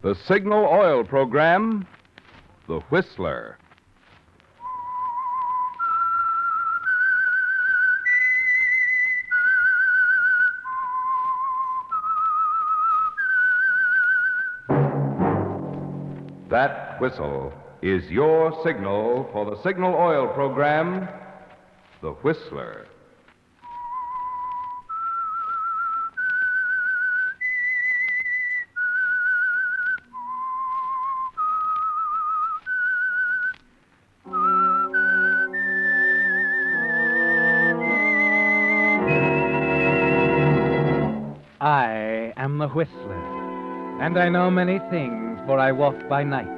The Signal Oil Program, The Whistler. That whistle is your signal for the Signal Oil Program, The Whistler. I am the Whistler, and I know many things, for I walk by night.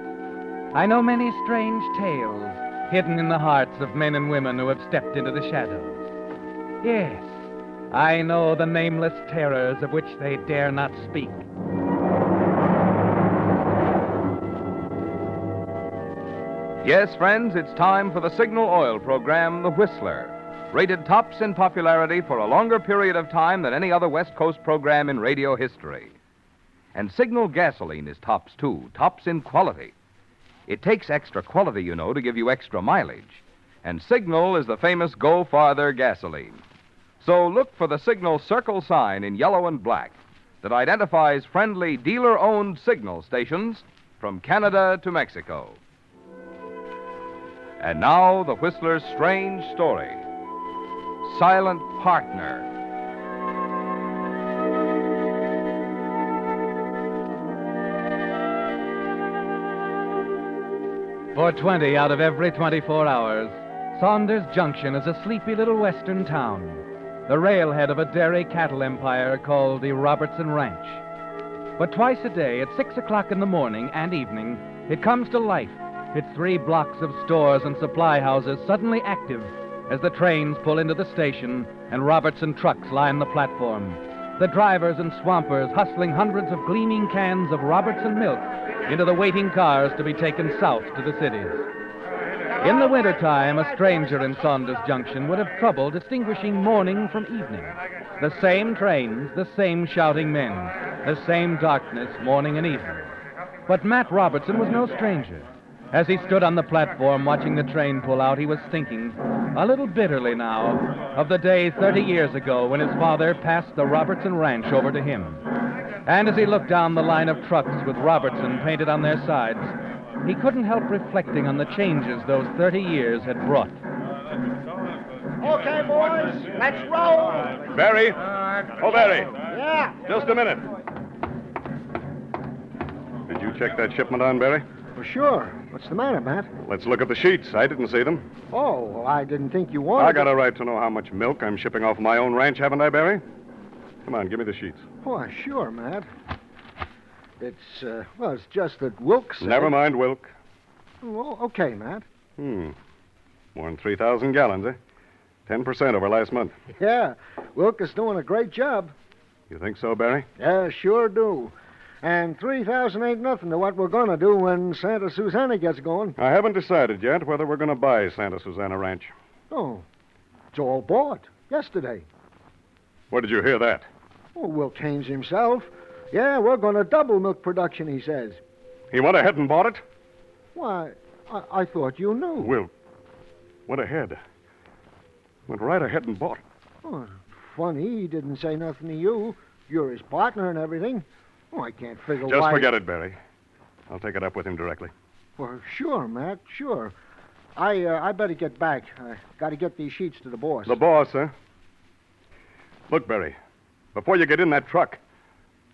I know many strange tales hidden in the hearts of men and women who have stepped into the shadows. Yes, I know the nameless terrors of which they dare not speak. Yes, friends, it's time for the Signal Oil Program, The Whistler. Rated tops in popularity for a longer period of time than any other West Coast program in radio history. And Signal gasoline is tops, too, tops in quality. It takes extra quality, you know, to give you extra mileage. And Signal is the famous Go Farther gasoline. So look for the Signal circle sign in yellow and black that identifies friendly dealer-owned Signal stations from Canada to Mexico. And now, the Whistler's strange story. Silent Partner. For 20 out of every 24 hours, Saunders Junction is a sleepy little western town, the railhead of a dairy cattle empire called the Robertson Ranch. But twice a day, at 6 o'clock in the morning and evening, it comes to life, its 3 blocks of stores and supply houses suddenly active as the trains pull into the station and Robertson trucks line the platform. The drivers and swampers hustling hundreds of gleaming cans of Robertson milk into the waiting cars to be taken south to the cities. In the wintertime, a stranger in Saunders Junction would have trouble distinguishing morning from evening. The same trains, the same shouting men, the same darkness morning and evening. But Matt Robertson was no stranger. As he stood on the platform watching the train pull out, he was thinking, a little bitterly now, of the day 30 years ago when his father passed the Robertson Ranch over to him. And as he looked down the line of trucks with Robertson painted on their sides, he couldn't help reflecting on the changes those 30 years had brought. Okay, boys, let's roll. Barry? Oh, Barry. Yeah. Just a minute. Did you check that shipment on, Barry? Well, sure. What's the matter, Matt? Let's look at the sheets. I didn't see them. Oh, well, I didn't think you wanted I got a right to know how much milk I'm shipping off my own ranch, haven't I, Barry? Come on, give me the sheets. Oh, sure, Matt. It's just that Wilkes said... Never mind, Wilk. Well, okay, Matt. More than 3,000 gallons, eh? 10% over last month. Yeah, Wilkes is doing a great job. You think so, Barry? Yeah, sure do. And 3,000 ain't nothing to what we're going to do when Santa Susana gets going. I haven't decided yet whether we're going to buy Santa Susana Ranch. Oh, it's all bought yesterday. Where did you hear that? Oh, Wilkes Haynes himself. Yeah, we're going to double milk production, he says. He went ahead and bought it? Why, I thought you knew. Wilk went ahead. Went right ahead and bought it. Oh, funny, he didn't say nothing to you. You're his partner and everything. Oh, I can't figure Just why... forget it, Barry. I'll take it up with him directly. Well, sure, Matt, sure. I better get back. I got to get these sheets to the boss. The boss, huh? Look, Barry, before you get in that truck,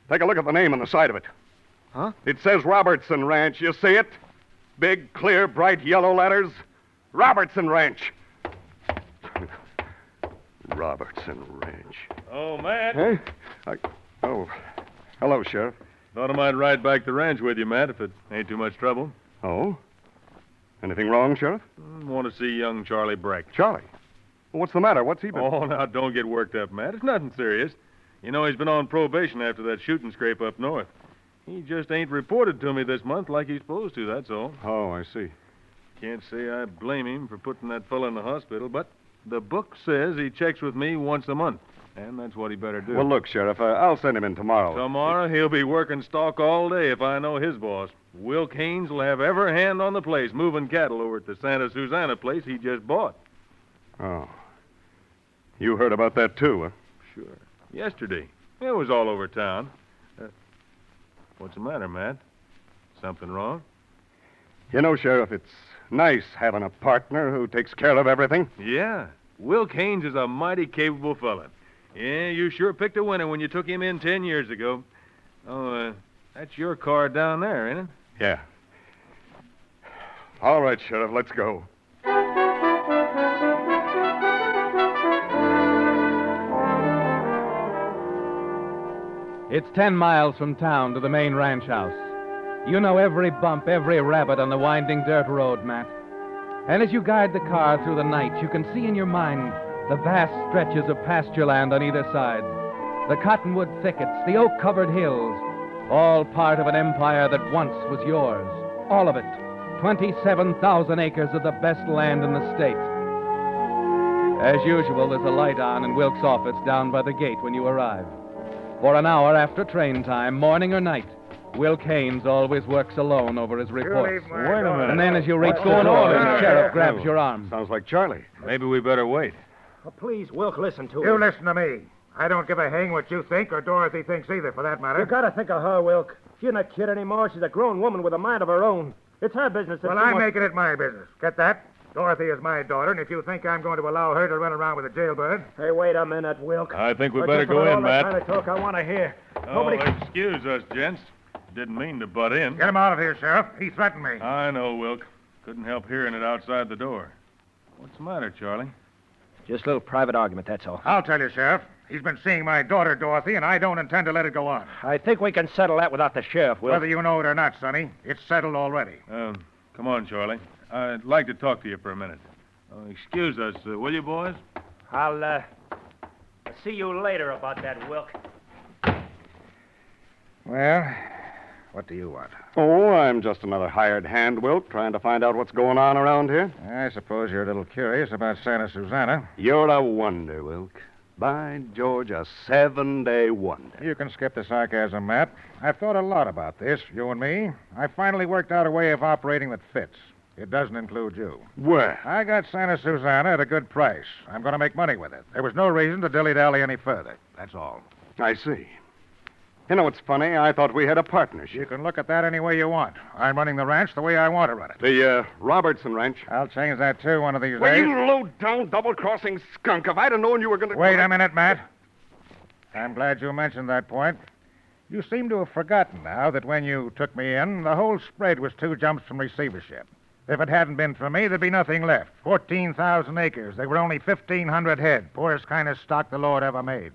take a look at the name on the side of it. Huh? It says Robertson Ranch. You see it? Big, clear, bright yellow letters. Robertson Ranch. Robertson Ranch. Oh, Matt. Hey? Hello, Sheriff. Thought I might ride back the ranch with you, Matt, if it ain't too much trouble. Oh? Anything wrong, Sheriff? Want to see young Charlie Breck. Charlie? Well, what's the matter? What's he been... Oh, now, don't get worked up, Matt. It's nothing serious. You know, he's been on probation after that shooting scrape up north. He just ain't reported to me this month like he's supposed to, that's all. Oh, I see. Can't say I blame him for putting that fellow in the hospital, but the book says he checks with me once a month. And that's what he better do. Well, look, Sheriff, I'll send him in tomorrow. Tomorrow he'll be working stock all day if I know his boss. Wilk Haynes will have every hand on the place, moving cattle over at the Santa Susana place he just bought. Oh. You heard about that, too, huh? Sure. Yesterday. It was all over town. What's the matter, Matt? Something wrong? You know, Sheriff, it's nice having a partner who takes care of everything. Yeah. Wilk Haynes is a mighty capable fella. Yeah, you sure picked a winner when you took him in 10 years ago. Oh, that's your car down there, ain't it? Yeah. All right, Sheriff, let's go. It's 10 miles from town to the main ranch house. You know every bump, every rabbit on the winding dirt road, Matt. And as you guide the car through the night, you can see in your mind the vast stretches of pasture land on either side, the cottonwood thickets, the oak-covered hills, all part of an empire that once was yours. All of it. 27,000 acres of the best land in the state. As usual, there's a light on in Wilk's office down by the gate when you arrive. For an hour after train time, morning or night, Wilk Haynes always works alone over his reports. Wait a minute. And then as you reach What's the going door, on in the there? sheriff grabs your arm. Sounds like Charlie. Maybe we better wait. Oh, please, Wilk, listen to You him. listen to me. I don't give a hang what you think or Dorothy thinks either, for that matter. You gotta think of her, Wilk. She's not a kid anymore. She's a grown woman with a mind of her own. It's her business. Well, I'm making it my business. Get that? Dorothy is my daughter, and if you think I'm going to allow her to run around with a jailbird... Hey, wait a minute, Wilk. I think we Or better just go about in, all Matt. that kind of talk I want to hear. Oh, excuse us, gents. Didn't mean to butt in. Get him out of here, Sheriff. He threatened me. I know, Wilk. Couldn't help hearing it outside the door. What's the matter, Charlie? Just a little private argument, that's all. I'll tell you, Sheriff. He's been seeing my daughter, Dorothy, and I don't intend to let it go on. I think we can settle that without the sheriff, Wilk. Whether you know it or not, Sonny, it's settled already. Come on, Charlie. I'd like to talk to you for a minute. Excuse us, will you, boys? I'll see you later about that, Wilk. Well, what do you want? Oh, I'm just another hired hand, Wilk, trying to find out what's going on around here. I suppose you're a little curious about Santa Susana. You're a wonder, Wilk. By George, a 7-day wonder. You can skip the sarcasm, Matt. I've thought a lot about this, you and me. I finally worked out a way of operating that fits. It doesn't include you. Where? I got Santa Susana at a good price. I'm going to make money with it. There was no reason to dilly-dally any further. That's all. I see. You know what's funny? I thought we had a partnership. You can look at that any way you want. I'm running the ranch the way I want to run it. The Robertson Ranch. I'll change that, too, one of these Well, days. you low-down, double-crossing skunk. If I'd have known you were going to... Wait a minute, Matt. I'm glad you mentioned that point. You seem to have forgotten now that when you took me in, the whole spread was 2 jumps from receivership. If it hadn't been for me, there'd be nothing left. 14,000 acres. There were only 1,500 head. Poorest kind of stock the Lord ever made.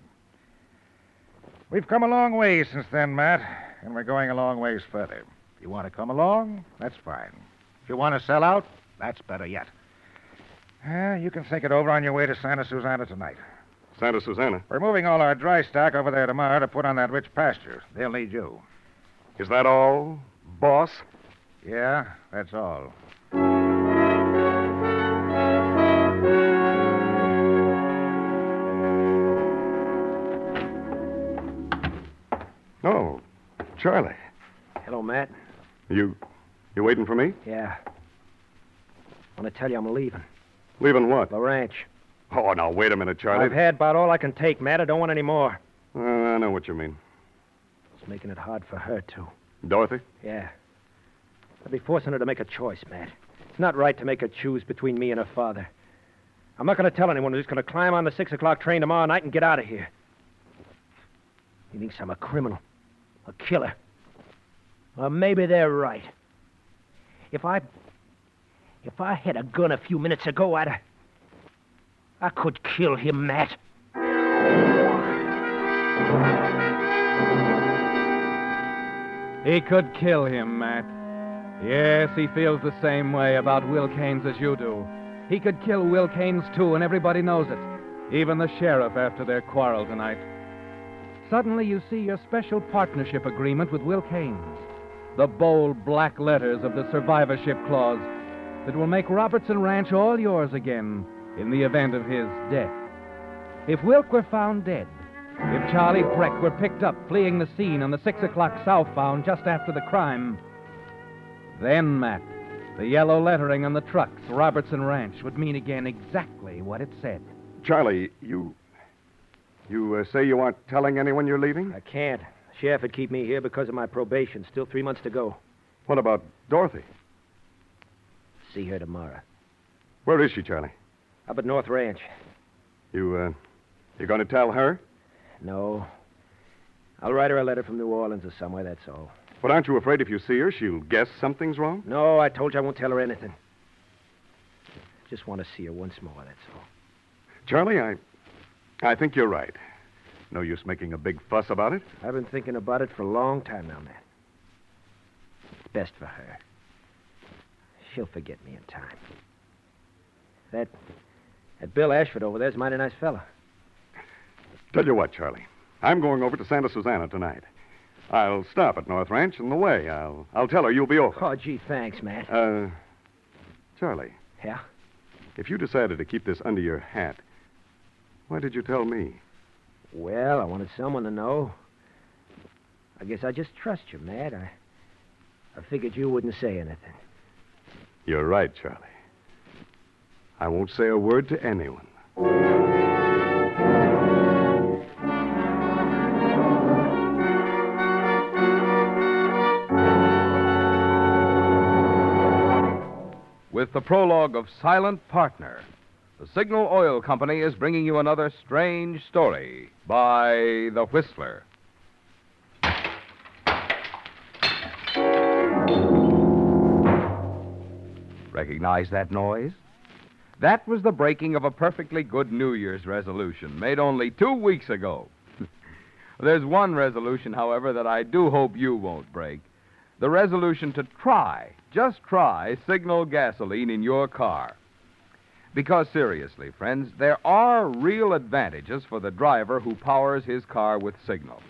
We've come a long way since then, Matt, and we're going a long ways further. If you want to come along, that's fine. If you want to sell out, that's better yet. You can think it over on your way to Santa Susana tonight. Santa Susana. We're moving all our dry stock over there tomorrow to put on that rich pasture. They'll need you. Is that all, boss? Yeah, that's all. Oh, Charlie. Hello, Matt. You waiting for me? Yeah. I want to tell you I'm leaving. Leaving what? The ranch. Oh, now, wait a minute, Charlie. I've had about all I can take, Matt. I don't want any more. I know what you mean. It's making it hard for her, too. Dorothy? Yeah. I'll be forcing her to make a choice, Matt. It's not right to make her choose between me and her father. I'm not going to tell anyone. I'm just going to climb on the 6 o'clock train tomorrow night and get out of here. He thinks I'm a criminal, a killer. Well, maybe they're right. If I had a gun a few minutes ago, I could kill him, Matt. He could kill him, Matt. Yes, he feels the same way about Wilk Haynes as you do. He could kill Wilk Haynes, too, and everybody knows it. Even the sheriff after their quarrel tonight. Suddenly you see your special partnership agreement with Wilk Haynes. The bold black letters of the survivorship clause that will make Robertson Ranch all yours again in the event of his death. If Wilk were found dead, if Charlie Breck were picked up fleeing the scene on the 6 o'clock southbound just after the crime, then, Matt, the yellow lettering on the trucks, Robertson Ranch, would mean again exactly what it said. Charlie, you say you aren't telling anyone you're leaving? I can't. The sheriff would keep me here because of my probation. Still 3 months to go. What about Dorothy? See her tomorrow. Where is she, Charlie? Up at North Ranch. You're going to tell her? No. I'll write her a letter from New Orleans or somewhere, that's all. But aren't you afraid if you see her, she'll guess something's wrong? No, I told you I won't tell her anything. Just want to see her once more, that's all. Charlie, I think you're right. No use making a big fuss about it. I've been thinking about it for a long time now, Matt. It's best for her. She'll forget me in time. That Bill Ashford over there's a mighty nice fella. Tell you what, Charlie. I'm going over to Santa Susana tonight. I'll stop at North Ranch on the way. I'll tell her you'll be over. Oh, gee, thanks, Matt. Charlie, Yeah? if you decided to keep this under your hat, why did you tell me? Well, I wanted someone to know. I guess I just trust you, Matt. I figured you wouldn't say anything. You're right, Charlie. I won't say a word to anyone. With the prologue of Silent Partner, the Signal Oil Company is bringing you another strange story by The Whistler. Recognize that noise? That was the breaking of a perfectly good New Year's resolution made only 2 weeks ago. There's one resolution, however, that I do hope you won't break. The resolution to just try Signal gasoline in your car. Because seriously, friends, there are real advantages for the driver who powers his car with Signal.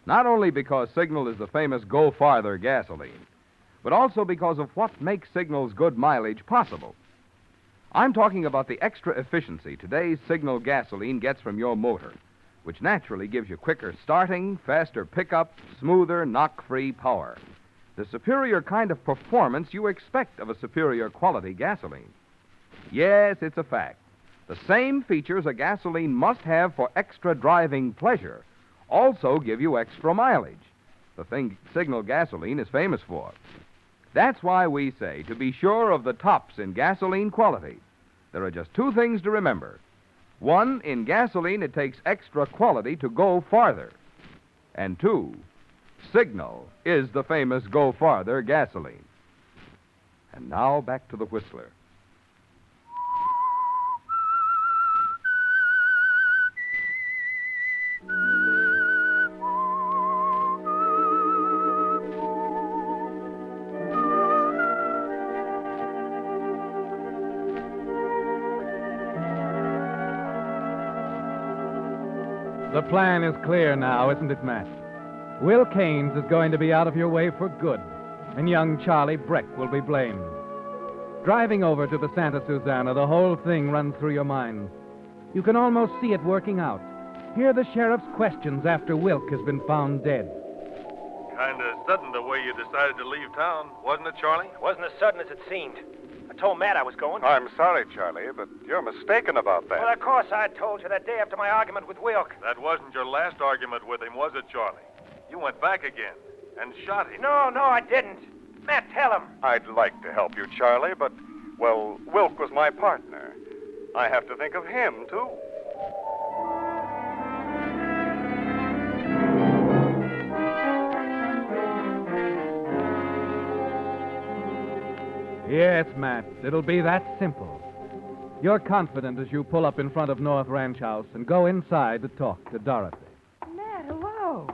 Not only because Signal is the famous Go Farther gasoline, but also because of what makes Signal's good mileage possible. I'm talking about the extra efficiency today's Signal gasoline gets from your motor, which naturally gives you quicker starting, faster pickup, smoother, knock-free power. The superior kind of performance you expect of a superior quality gasoline. Yes, it's a fact. The same features a gasoline must have for extra driving pleasure also give you extra mileage, the thing Signal gasoline is famous for. That's why we say to be sure of the tops in gasoline quality, there are just 2 things to remember. 1, in gasoline, it takes extra quality to go farther. And 2, Signal is the famous Go Farther gasoline. And now back to the Whistler. The plan is clear now, isn't it, Matt? Will Keynes is going to be out of your way for good, and young Charlie Breck will be blamed. Driving over to the Santa Susana, the whole thing runs through your mind. You can almost see it working out. Hear the sheriff's questions after Wilk has been found dead. Kind of sudden the way you decided to leave town, wasn't it, Charlie? It wasn't as sudden as it seemed. I told Matt I was going. I'm sorry, Charlie, but you're mistaken about that. Well, of course I told you that day after my argument with Wilk. That wasn't your last argument with him, was it, Charlie? You went back again and shot him. No, I didn't. Matt, tell him. I'd like to help you, Charlie, but, well, Wilk was my partner. I have to think of him, too. Yes, Matt, it'll be that simple. You're confident as you pull up in front of North Ranch House and go inside to talk to Dorothy. Matt, hello.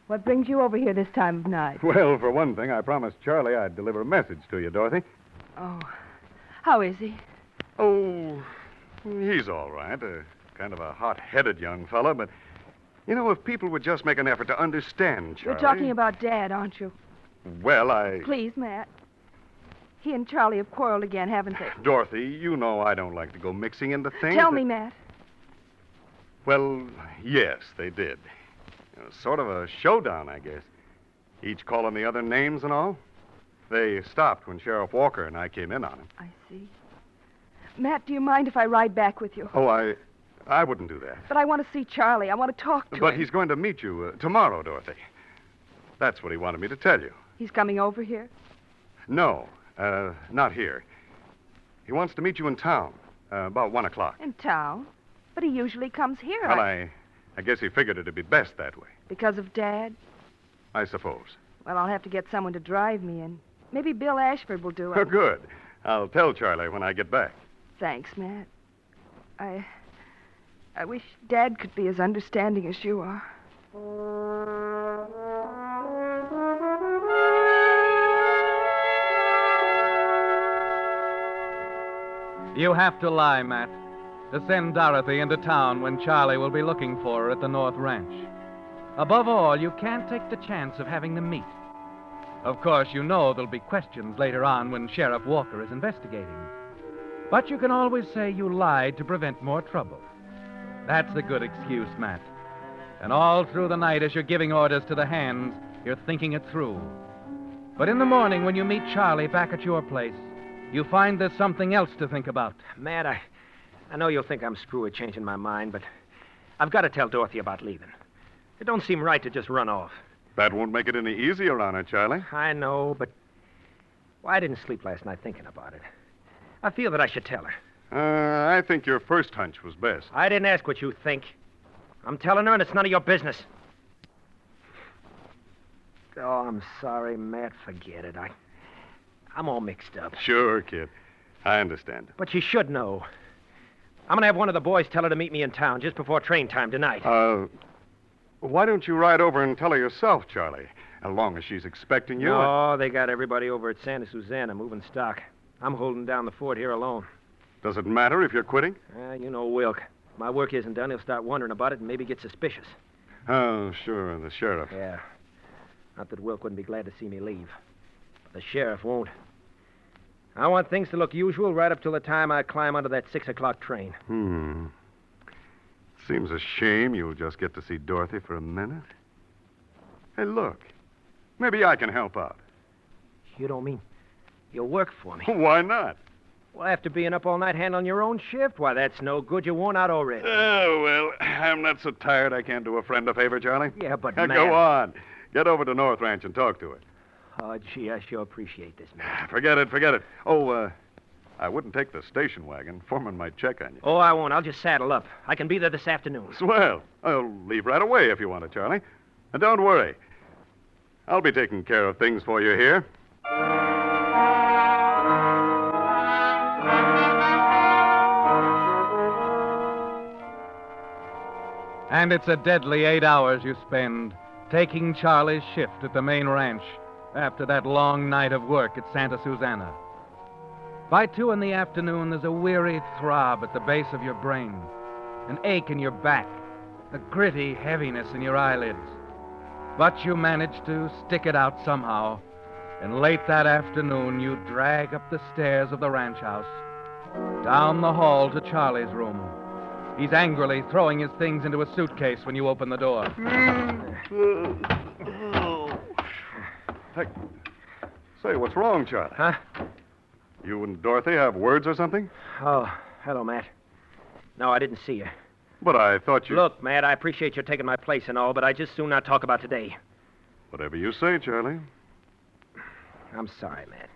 What brings you over here this time of night? Well, for one thing, I promised Charlie I'd deliver a message to you, Dorothy. Oh, how is he? Oh, he's all right. Kind of a hot-headed young fella, but, you know, if people would just make an effort to understand Charlie... You're talking about Dad, aren't you? Well, Please, Matt. He and Charlie have quarreled again, haven't they? Dorothy, you know I don't like to go mixing into things. Tell me, Matt. Well, yes, they did. Sort of a showdown, I guess. Each calling the other names and all. They stopped when Sheriff Walker and I came in on him. I see. Matt, do you mind if I ride back with you? Oh, I wouldn't do that. But I want to see Charlie. I want to talk to him. But he's going to meet you tomorrow, Dorothy. That's what he wanted me to tell you. He's coming over here? No, not here. He wants to meet you in town, about 1 o'clock. In town? But he usually comes here. Well, I guess he figured it'd be best that way. Because of Dad? I suppose. Well, I'll have to get someone to drive me, and maybe Bill Ashford will do it. Oh, good. I'll tell Charlie when I get back. Thanks, Matt. I wish Dad could be as understanding as you are. You have to lie, Matt, to send Dorothy into town when Charlie will be looking for her at the North Ranch. Above all, you can't take the chance of having them meet. Of course, you know there'll be questions later on when Sheriff Walker is investigating. But you can always say you lied to prevent more trouble. That's a good excuse, Matt. And all through the night, as you're giving orders to the hands, you're thinking it through. But in the morning, when you meet Charlie back at your place, you find there's something else to think about. Matt, I know you'll think I'm screwy changing my mind, but I've got to tell Dorothy about leaving. It don't seem right to just run off. That won't make it any easier on her, Charlie. I know, but I didn't sleep last night thinking about it. I feel that I should tell her. I think your first hunch was best. I didn't ask what you think. I'm telling her, and it's none of your business. Oh, I'm sorry, Matt. Forget it. I'm all mixed up. Sure, kid. I understand. But you should know. I'm going to have one of the boys tell her to meet me in town just before train time tonight. Why don't you ride over and tell her yourself, Charlie? As long as she's expecting you. No, they got everybody over at Santa Susana moving stock. I'm holding down the fort here alone. Does it matter if you're quitting? You know Wilk. If my work isn't done, he'll start wondering about it and maybe get suspicious. Oh, sure, the sheriff. Yeah. Not that Wilk wouldn't be glad to see me leave. But the sheriff won't. I want things to look usual right up till the time I climb onto that 6 o'clock train. Seems a shame you'll just get to see Dorothy for a minute. Hey, look. Maybe I can help out. You don't mean you'll work for me? Why not? Well, after being up all night handling your own shift, why, that's no good. You're worn out already. Oh, well, I'm not so tired I can't do a friend a favor, Charlie. Yeah, but, Now, Matt... go on. Get over to North Ranch and talk to her. Oh, gee, I sure appreciate this, man. Forget it. Oh, I wouldn't take the station wagon. Foreman might check on you. Oh, I won't. I'll just saddle up. I can be there this afternoon. Swell. I'll leave right away if you want to, Charlie. And don't worry. I'll be taking care of things for you here. And it's a deadly 8 hours you spend taking Charlie's shift at the main ranch after that long night of work at Santa Susana. By 2 in the afternoon, there's a weary throb at the base of your brain, an ache in your back, a gritty heaviness in your eyelids. But you manage to stick it out somehow, and late that afternoon, you drag up the stairs of the ranch house, down the hall to Charlie's room. He's angrily throwing his things into a suitcase when you open the door. Hey, say, what's wrong, Charlie? Huh? You and Dorothy have words or something? Oh, hello, Matt. No, I didn't see you. But I thought you... Look, Matt, I appreciate your taking my place and all, but I just soon not talk about today. Whatever you say, Charlie. I'm sorry, Matt.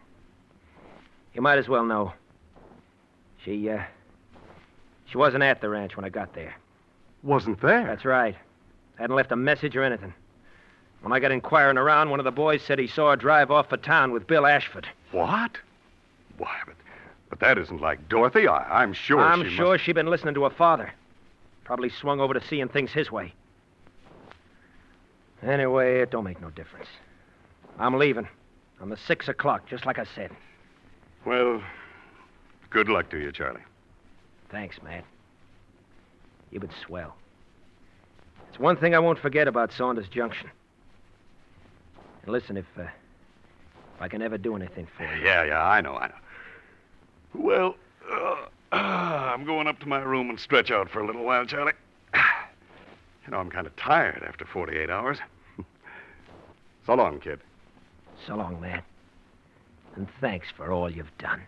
You might as well know. She wasn't at the ranch when I got there. Wasn't there? That's right. Hadn't left a message or anything. When I got inquiring around, one of the boys said he saw her drive off for town with Bill Ashford. What? Why, but that isn't like Dorothy. I'm sure I'm sure she'd been listening to her father. Probably swung over to seeing things his way. Anyway, it don't make no difference. I'm leaving on the 6 o'clock, just like I said. Well, good luck to you, Charlie. Thanks, Matt. You've been swell. It's one thing I won't forget about Saunders Junction. And listen, if I can ever do anything for you... Yeah, I know. Well, I'm going up to my room and stretch out for a little while, Charlie. You know, I'm kind of tired after 48 hours. So long, kid. So long, Matt. And thanks for all you've done.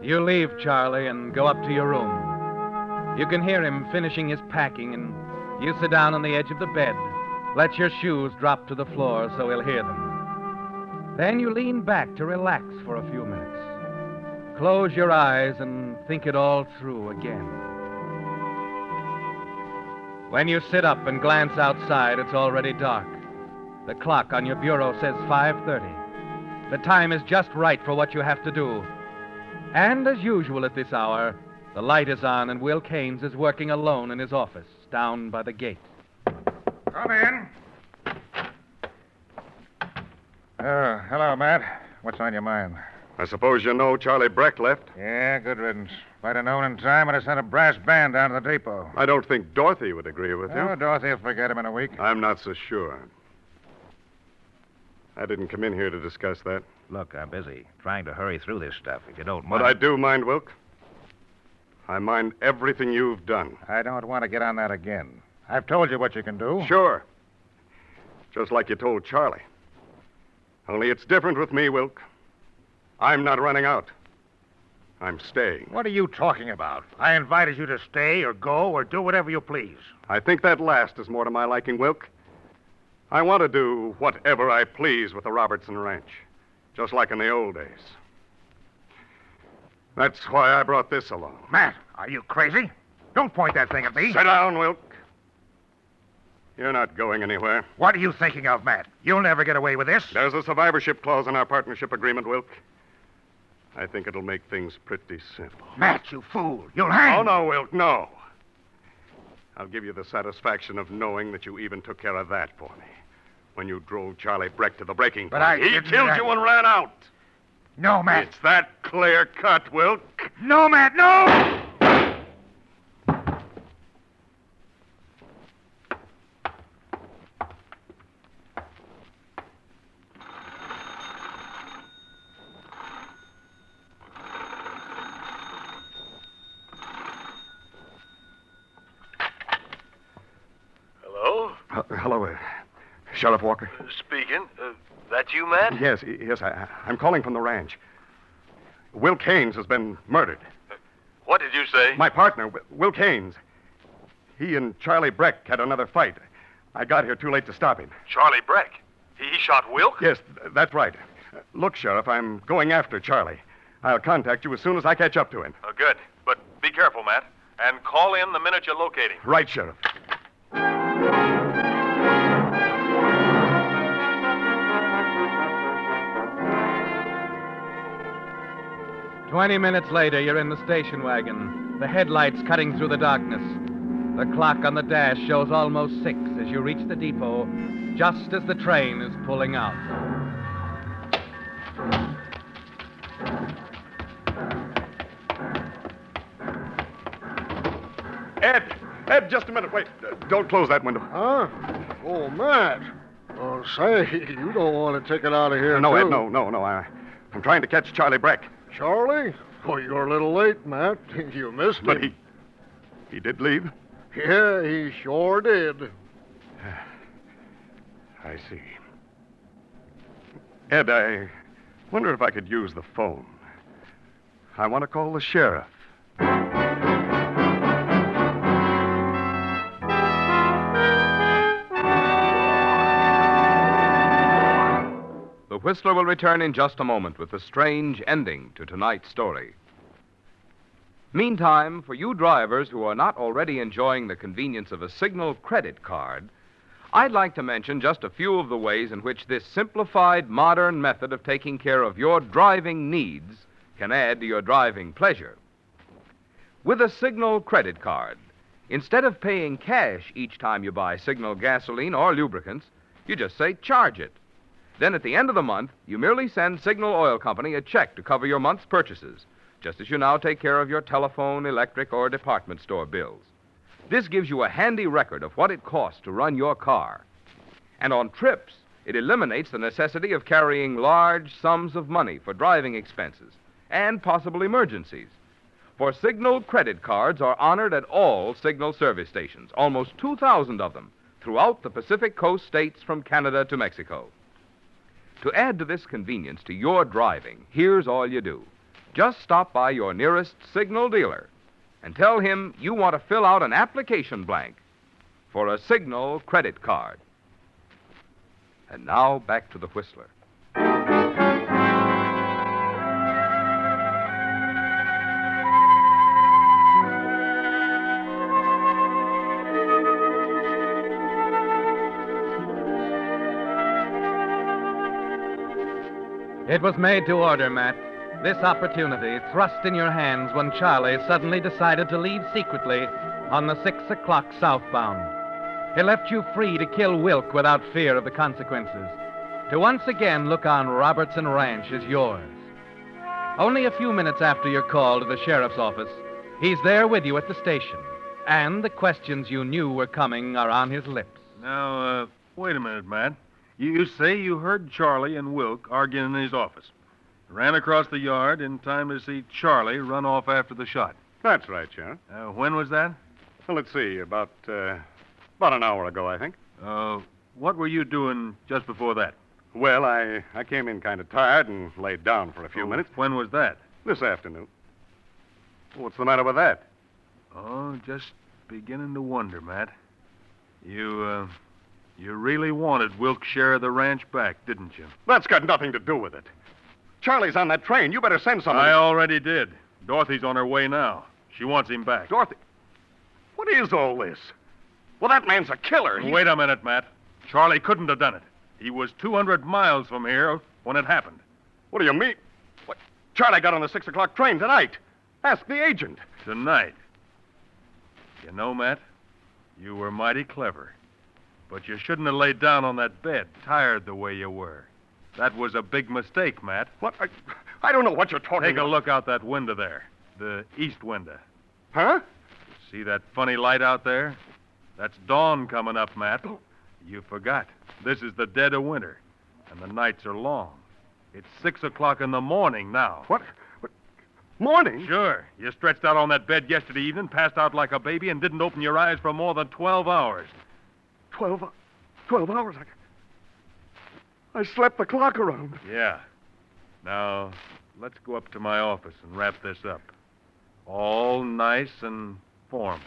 You leave Charlie and go up to your room. You can hear him finishing his packing, and you sit down on the edge of the bed. Let your shoes drop to the floor so he'll hear them. Then you lean back to relax for a few minutes. Close your eyes and think it all through again. When you sit up and glance outside, it's already dark. The clock on your bureau says 5:30. The time is just right for what you have to do. And as usual at this hour, the light is on and Will Keynes is working alone in his office down by the gate. Come in. Hello, Matt. What's on your mind? I suppose you know Charlie Breck left? Yeah, good riddance. If I'd have known in time, I'd have sent a brass band down to the depot. I don't think Dorothy would agree with you. Oh, Dorothy will forget him in a week. I'm not so sure. I didn't come in here to discuss that. Look, I'm busy trying to hurry through this stuff, if you don't But mind. I do mind, Wilk. I mind everything you've done. I don't want to get on that again. I've told you what you can do. Sure. Just like you told Charlie. Only it's different with me, Wilk. I'm not running out. I'm staying. What are you talking about? I invited you to stay or go or do whatever you please. I think that last is more to my liking, Wilk. I want to do whatever I please with the Robertson Ranch, just like in the old days. That's why I brought this along. Matt, are you crazy? Don't point that thing at me. Sit down, Wilk. You're not going anywhere. What are you thinking of, Matt? You'll never get away with this. There's a survivorship clause in our partnership agreement, Wilk. I think it'll make things pretty simple. Matt, you fool. You'll hang. Oh, no, Wilk, no. I'll give you the satisfaction of knowing that you even took care of that for me when you drove Charlie Breck to the breaking But point. I He didn't- killed you and ran out. No, Matt. It's that clear cut, Wilk. No, Matt, no! Hello? Hello, Sheriff Walker. Speaking. That you, Matt? Yes, I'm calling from the ranch. Will Keynes has been murdered. What did you say? My partner, Will Keynes. He and Charlie Breck had another fight. I got here too late to stop him. Charlie Breck. He shot Wilk? Yes, that's right. Look, Sheriff, I'm going after Charlie. I'll contact you as soon as I catch up to him. Good. But be careful, Matt. And call in the minute you locate him. Right, Sheriff. 20 minutes later, you're in the station wagon, the headlights cutting through the darkness. The clock on the dash shows almost 6 as you reach the depot, just as the train is pulling out. Ed, just a minute. Wait. Don't close that window. Huh? Oh, Matt. Oh, say, you don't want to take it out of here, No, too. Ed, no. I'm trying to catch Charlie Breck. Charlie? Oh, you're a little late, Matt. You missed him. But he did leave? Yeah, he sure did. I see. Ed, I wonder if I could use the phone. I want to call the sheriff. The Whistler will return in just a moment with the strange ending to tonight's story. Meantime, for you drivers who are not already enjoying the convenience of a Signal credit card, I'd like to mention just a few of the ways in which this simplified, modern method of taking care of your driving needs can add to your driving pleasure. With a Signal credit card, instead of paying cash each time you buy Signal gasoline or lubricants, you just say charge it. Then at the end of the month, you merely send Signal Oil Company a check to cover your month's purchases, just as you now take care of your telephone, electric, or department store bills. This gives you a handy record of what it costs to run your car. And on trips, It eliminates the necessity of carrying large sums of money for driving expenses and possible emergencies. For Signal credit cards are honored at all Signal service stations, almost 2,000 of them, throughout the Pacific Coast states from Canada to Mexico. To add to this convenience to your driving, here's all you do. Just stop by your nearest Signal dealer and tell him you want to fill out an application blank for a Signal credit card. And now back to the Whistler. It was made to order, Matt. This opportunity thrust in your hands when Charlie suddenly decided to leave secretly on the 6 o'clock southbound. It left you free to kill Wilk without fear of the consequences. To once again look on Robertson Ranch is yours. Only a few minutes after your call to the sheriff's office, he's there with you at the station. And the questions you knew were coming are on his lips. Now, wait a minute, Matt. You say you heard Charlie and Wilk arguing in his office. Ran across the yard in time to see Charlie run off after the shot. That's right, Sheriff. When was that? Well, let's see, about an hour ago, I think. What were you doing just before that? Well, I came in kind of tired and laid down for a few minutes. When was that? This afternoon. What's the matter with that? Oh, just beginning to wonder, Matt. You really wanted Wilk's share of the ranch back, didn't you? That's got nothing to do with it. Charlie's on that train. You better send somebody. I already did. Dorothy's on her way now. She wants him back. Dorothy? What is all this? Well, that man's a killer. Wait a minute, Matt. Charlie couldn't have done it. He was 200 miles from here when it happened. What do you mean? What? Charlie got on the 6 o'clock train tonight. Ask the agent. Tonight. You know, Matt, you were mighty clever. But you shouldn't have laid down on that bed, tired the way you were. That was a big mistake, Matt. What? I don't know what you're talking Take about. a look out that window there. The east window. Huh? See that funny light out there? That's dawn coming up, Matt. Oh. You forgot. This is the dead of winter, and the nights are long. It's 6 o'clock in the morning now. What? Morning? Sure. You stretched out on that bed yesterday evening, passed out like a baby, and didn't open your eyes for more than 12 hours. 12 hours? I slept the clock around. Yeah. Now, let's go up to my office and wrap this up. All nice and formal.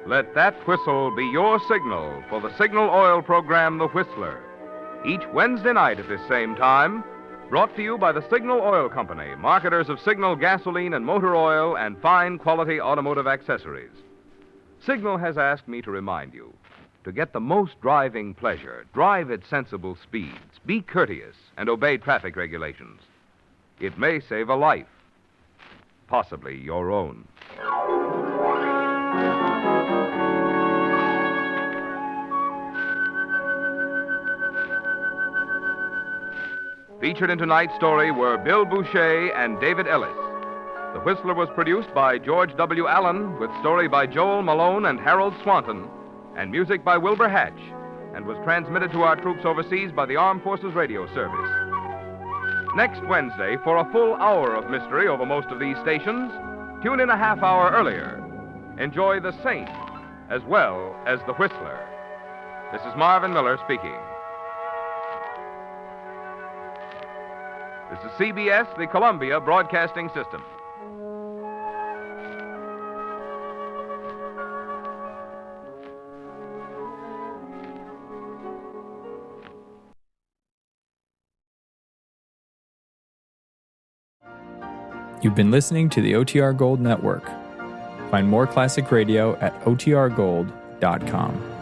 Let that whistle be your signal for the Signal Oil program, The Whistler. Each Wednesday night at this same time, brought to you by the Signal Oil Company, marketers of Signal gasoline and motor oil and fine quality automotive accessories. Signal has asked me to remind you, to get the most driving pleasure, drive at sensible speeds, be courteous, and obey traffic regulations. It may save a life, possibly your own. Featured in tonight's story were Bill Boucher and David Ellis. The Whistler was produced by George W. Allen, with story by Joel Malone and Harold Swanton, and music by Wilbur Hatch, and was transmitted to our troops overseas by the Armed Forces Radio Service. Next Wednesday, for a full hour of mystery over most of these stations, tune in a half hour earlier. Enjoy The Saint as well as The Whistler. This is Marvin Miller speaking. This is CBS, the Columbia Broadcasting System. You've been listening to the OTR Gold Network. Find more classic radio at otrgold.com.